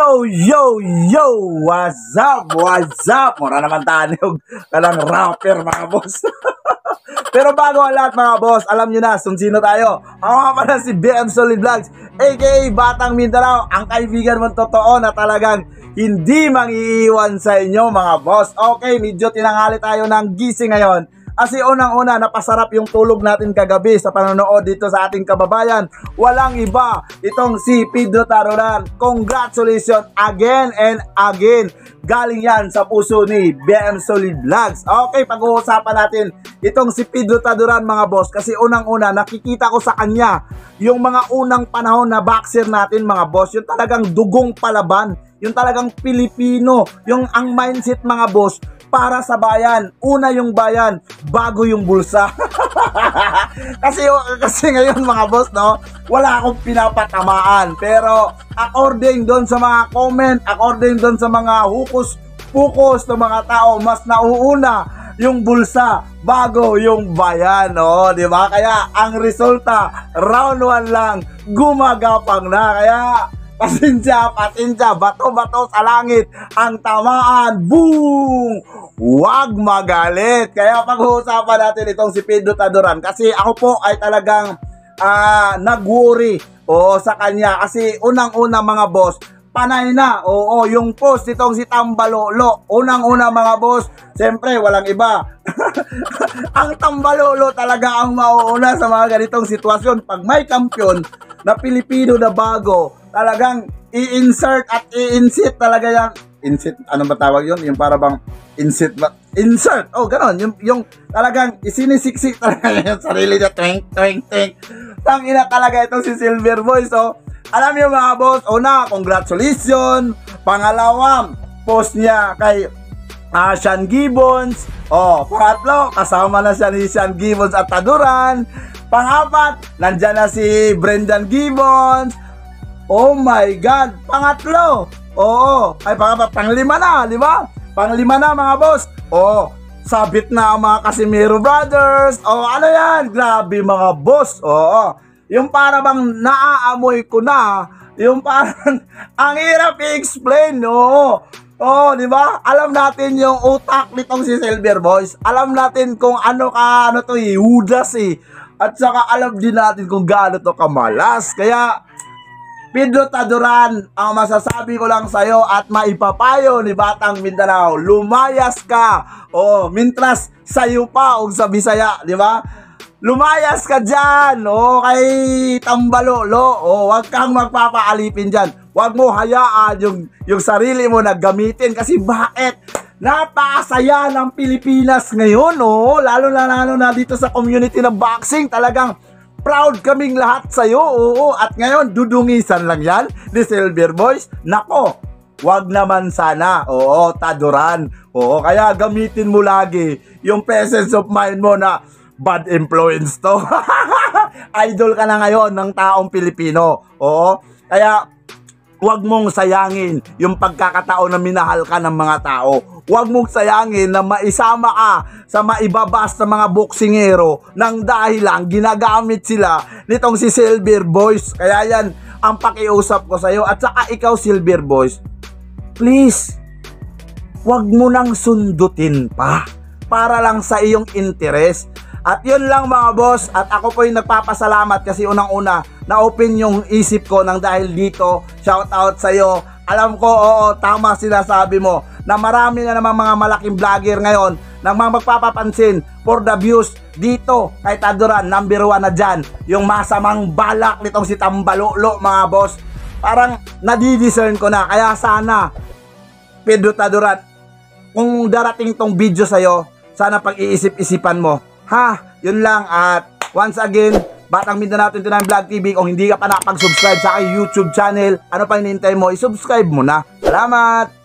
Yo! What's up? Mura naman tayo kalang rapper mga boss. Pero bago ang lahat mga boss, alam nyo na kung sino tayo. Ako nga pala si BM Solid Vlogs, aka Batang Mindanao, ang kaibigan mong totoo na talagang hindi mangiiwan sa inyo mga boss. Okay, medyo tinanghali tayo ng gising ngayon. Kasi unang-una, napasarap yung tulog natin kagabi sa panonood dito sa ating kababayan. Walang iba, itong si Pedro Taruran. Congratulations again and again. Galing yan sa puso ni BM Solid Vlogs. Okay, pag-uusapan natin itong si Pedro Taruran mga boss. Kasi unang-una, nakikita ko sa kanya yung mga unang panahon na boxer natin mga boss. Yung talagang dugong palaban. Yung talagang Pilipino. Yung ang mindset mga boss, para sa bayan. Una yung bayan, bago yung bulsa. kasi ngayon mga boss, no, wala akong pinapatamaan. Pero according doon sa mga comment, according doon sa mga hukus-pukus ng mga tao, mas nauuna yung bulsa bago yung bayan, no, di ba? Kaya ang resulta, round 1 lang, gumagapang na. Kaya pasensya, bato-bato sa langit ang tamaan. Boom! Huwag magalit. Kaya pag-uusapan natin itong si Pedro Taruran. Kasi ako po ay talagang nag-worry sa kanya. Kasi unang-una mga boss, panay na. Yung post itong si Tambalolo. Unang-una mga boss, siyempre walang iba. Ang Tambalolo talaga ang mauuna sa mga ganitong sitwasyon. Pag may kampiyon na Pilipino na bago, talagang i-insert at i-insert talaga yan. Insert, ano ba tawag yun? Yung para bang insert ba? Insert! Ganon. Yung talagang isinisiksik talaga yung sarili niya. Twink. Tangina talaga itong si Silver Boy. So, alam niyo mga boss, una, congratulations. Pangalawa, post niya kay Sean Gibbons. Pangatlo, kasama na siya ni Sean Gibbons at Taruran. Pangapat, nandyan na si Brendan Gibbons. Oh my God! Pangatlo! Panglima na, di ba? Panglima na mga boss. Sabit na ang mga Casimiro Brothers. Ano yan? Grabe mga boss. Yung para bang naaamoy ko na. Yung parang ang hirap i-explain, di ba? Alam natin yung utak nitong si Silver Boys. Alam natin kung ano to Judas At saka alam din natin kung gaano to kamalas. Kaya Pedro Taruran, ang masasabi ko lang sa'yo at maipapayo ni Batang Mindanao, lumayas ka. Mintras sa'yo pa o sa Bisaya, di ba? Lumayas ka dyan, kay Tambalolo. Huwag kang magpapaalipin dyan. Huwag mo hayaan yung sarili mo na gamitin. Kasi bakit? Napakasaya ng Pilipinas ngayon, lalo na dito sa community ng boxing. Talagang proud kaming lahat sa'yo, At ngayon, dudungisan lang yan ni Silver Boys. Nako, wag naman sana. Taruran. Kaya gamitin mo lagi yung presence of mind mo na bad influence to. Idol ka na ngayon ng taong Pilipino. Kaya wag mong sayangin yung pagkakataon na minahal ka ng mga tao. Huwag mong sayangin na maisama ka sa maibabas na mga boksingero nang dahil lang ginagamit sila nitong si Silver Boys. Kaya yan ang pakiusap ko sa'yo. At saka ikaw Silver Boys, please, huwag mo nang sundutin pa para lang sa iyong interes. At yun lang mga boss, at ako po yung nagpapasalamat kasi unang-una na-open yung isip ko nang dahil dito. Shout out sa'yo. Alam ko, tama sinasabi mo na marami na namang mga malaking vlogger ngayon na magpapapansin for the views dito kay Taruran. Number 1 na dyan yung masamang balak nitong si Tambalolo mga boss. Parang nadidiscern ko na. Kaya sana Pedro Taruran, kung darating tong video sa'yo, sana pag-iisip-isipan mo. Yun lang. At once again, Batang Mindanao 29 Vlog TV. Kung hindi ka pa nakapag-subscribe sa aking YouTube channel, ano pa hinihintay mo? I-subscribe mo na. Salamat!